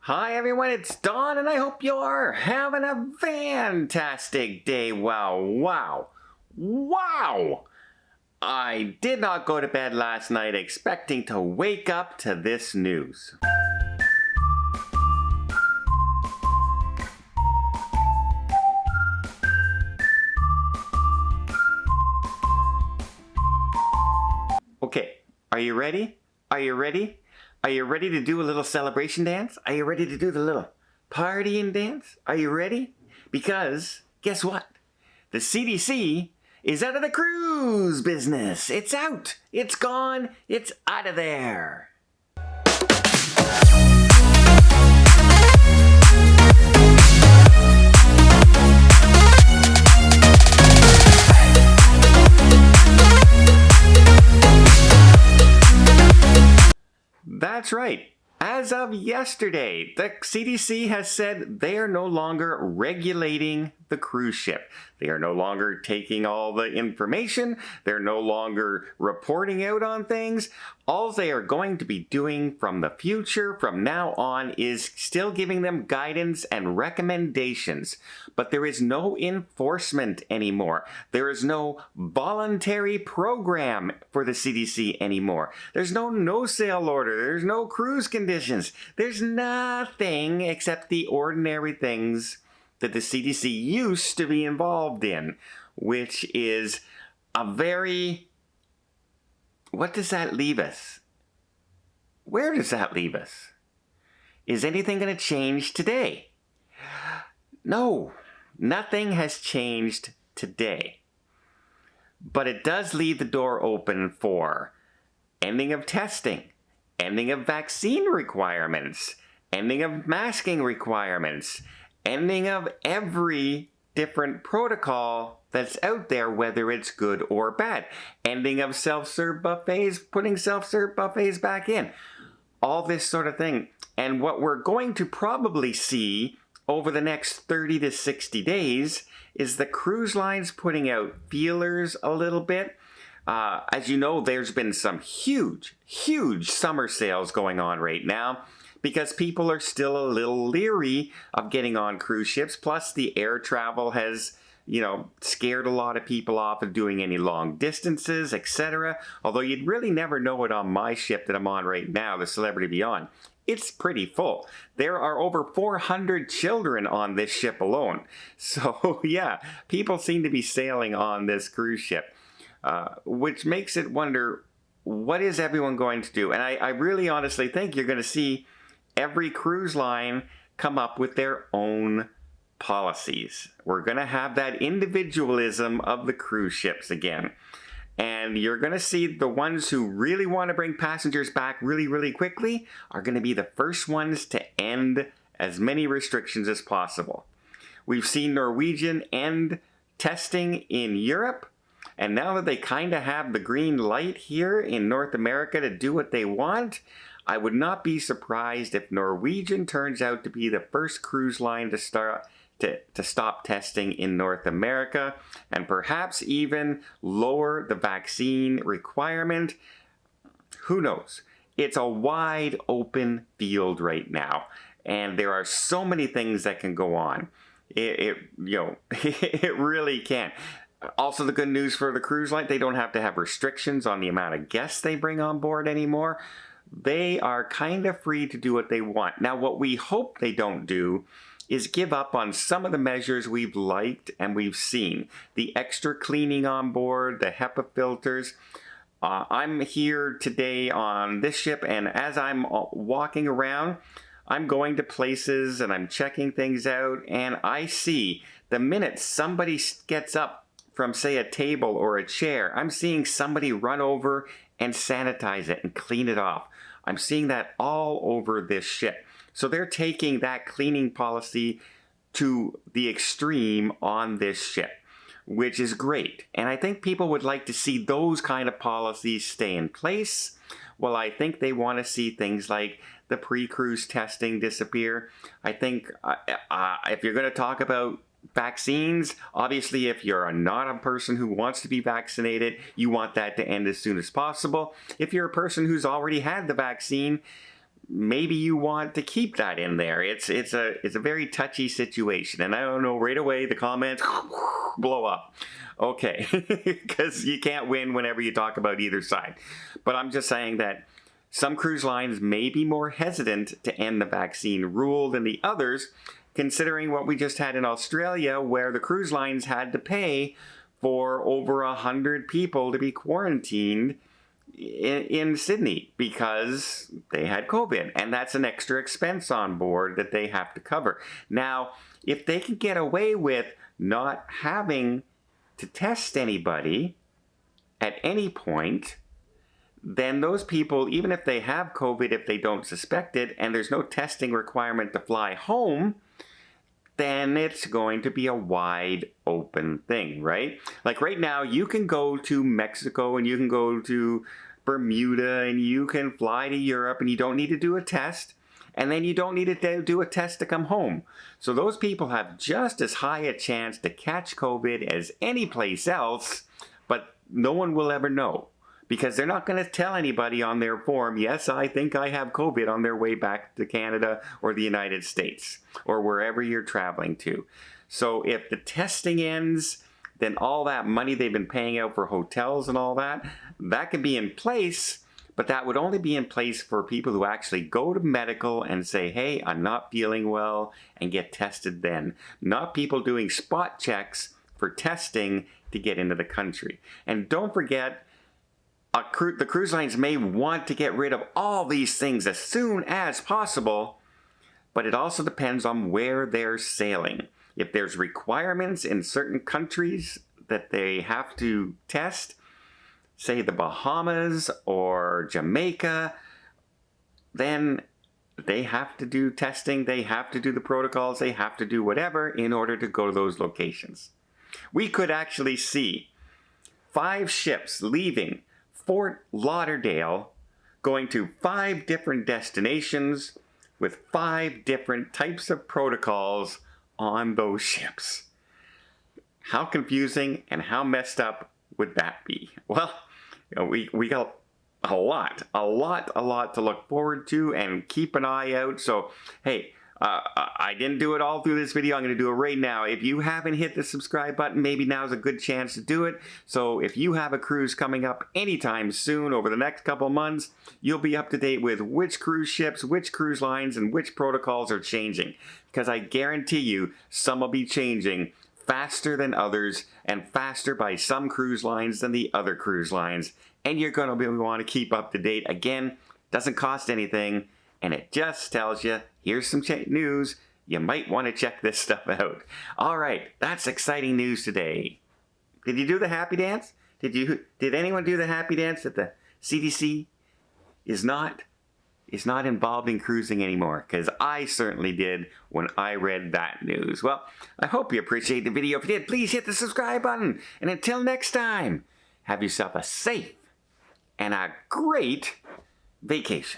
Hi everyone, it's Don and I hope you're having a fantastic day. Wow. I did not go to bed last night expecting to wake up to this news. Okay, are you ready? Are you ready? Are you ready to do a little celebration dance? Are you ready to do the little partying dance? Are you ready? Because, guess what? The CDC is out of the cruise business. It's out. It's gone. It's out of there. That's right. As of yesterday, the CDC has said they are no longer regulating the cruise ship. They are no longer taking all the information. They're no longer reporting out on things. All they are going to be doing from the future, from now on, is still giving them guidance and recommendations. But there is no enforcement anymore. There is no voluntary program for the CDC anymore. There's no no-sail order. There's no cruise conditions. There's nothing except the ordinary things that the CDC used to be involved in, which is a very... What does that leave us? Where does that leave us? Is anything going to change today? No, nothing has changed today. But it does leave the door open for ending of testing, ending of vaccine requirements, ending of masking requirements, ending of every different protocol that's out there, whether it's good or bad. Ending of self-serve buffets, putting self-serve buffets back in. All this sort of thing. And what we're going to probably see over the next 30 to 60 days is the cruise lines putting out feelers a little bit. As you know, there's been some huge summer sales going on right now, because people are still a little leery of getting on cruise ships. Plus, the air travel has, scared a lot of people off of doing any long distances, etc. Although you'd really never know it on my ship that I'm on right now, the Celebrity Beyond. It's pretty full. There are over 400 children on this ship alone. So, yeah, people seem to be sailing on this cruise ship, which makes it wonder, what is everyone going to do? And I really honestly think you're going to see every cruise line come up with their own policies. We're going to have that individualism of the cruise ships again. And you're going to see the ones who really want to bring passengers back really quickly are going to be the first ones to end as many restrictions as possible. We've seen Norwegian end testing in Europe. And now that they kind of have the green light here in North America to do what they want, I would not be surprised if Norwegian turns out to be the first cruise line to stop testing in North America, and perhaps even lower the vaccine requirement. Who knows? It's a wide open field right now, and there are so many things that can go on. It really can. Also, the good news for the cruise line, they don't have to have restrictions on the amount of guests they bring on board anymore. They are kind of free to do what they want. Now, what we hope they don't do is give up on some of the measures we've liked and we've seen. The extra cleaning on board, the HEPA filters. I'm here today on this ship, and as I'm walking around, I'm going to places and I'm checking things out, and I see the minute somebody gets up from, say, a table or a chair, I'm seeing somebody run over and sanitize it and clean it off. I'm seeing that all over this ship. So they're taking that cleaning policy to the extreme on this ship, which is great. And I think people would like to see those kind of policies stay in place. Well, I think they want to see things like the pre-cruise testing disappear. I think if you're going to talk about vaccines, obviously, if you're not a person who wants to be vaccinated, you want that to end as soon as possible. If you're a person who's already had the vaccine, maybe you want to keep that in there. It's a very touchy situation, and I don't know, right away the comments blow up. Okay, because you can't win whenever you talk about either side. But I'm just saying that some cruise lines may be more hesitant to end the vaccine rule than the others, considering what we just had in Australia, where the cruise lines had to pay for over 100 people to be quarantined in Sydney because they had COVID, and that's an extra expense on board that they have to cover. Now, if they can get away with not having to test anybody at any point, then those people, even if they have COVID, if they don't suspect it, and there's no testing requirement to fly home, then it's going to be a wide open thing, right? Like right now, you can go to Mexico and you can go to Bermuda and you can fly to Europe and you don't need to do a test. And then you don't need to do a test to come home. So those people have just as high a chance to catch COVID as any place else, but no one will ever know because they're not going to tell anybody on their form, yes, I think I have COVID, on their way back to Canada or the United States or wherever you're traveling to. So if the testing ends, then all that money they've been paying out for hotels and all that, that can be in place. But that would only be in place for people who actually go to medical and say, hey, I'm not feeling well, and get tested then. Not people doing spot checks for testing to get into the country. And don't forget, the cruise lines may want to get rid of all these things as soon as possible, but it also depends on where they're sailing. If there's requirements in certain countries that they have to test, say the Bahamas or Jamaica, then they have to do testing, they have to do the protocols, they have to do whatever in order to go to those locations. We could actually see 5 ships leaving Fort Lauderdale going to 5 different destinations with 5 different types of protocols on those ships. How confusing and how messed up would that be? Well, we got a lot to look forward to and keep an eye out. So, hey, I didn't do it all through this video. I'm going to do it right now. If you haven't hit the subscribe button, maybe now's a good chance to do it. So if you have a cruise coming up anytime soon over the next couple months, you'll be up to date with which cruise ships, which cruise lines, and which protocols are changing. Because I guarantee you, some will be changing faster than others, and faster by some cruise lines than the other cruise lines. And you're going to want to keep up to date. Again, doesn't cost anything, and it just tells you, here's some news. You might want to check this stuff out. All right, that's exciting news today. Did you do the happy dance? Did anyone do the happy dance that the CDC is not involved in cruising anymore? Because I certainly did when I read that news. Well, I hope you appreciate the video. If you did, please hit the subscribe button. And until next time, have yourself a safe and a great vacation.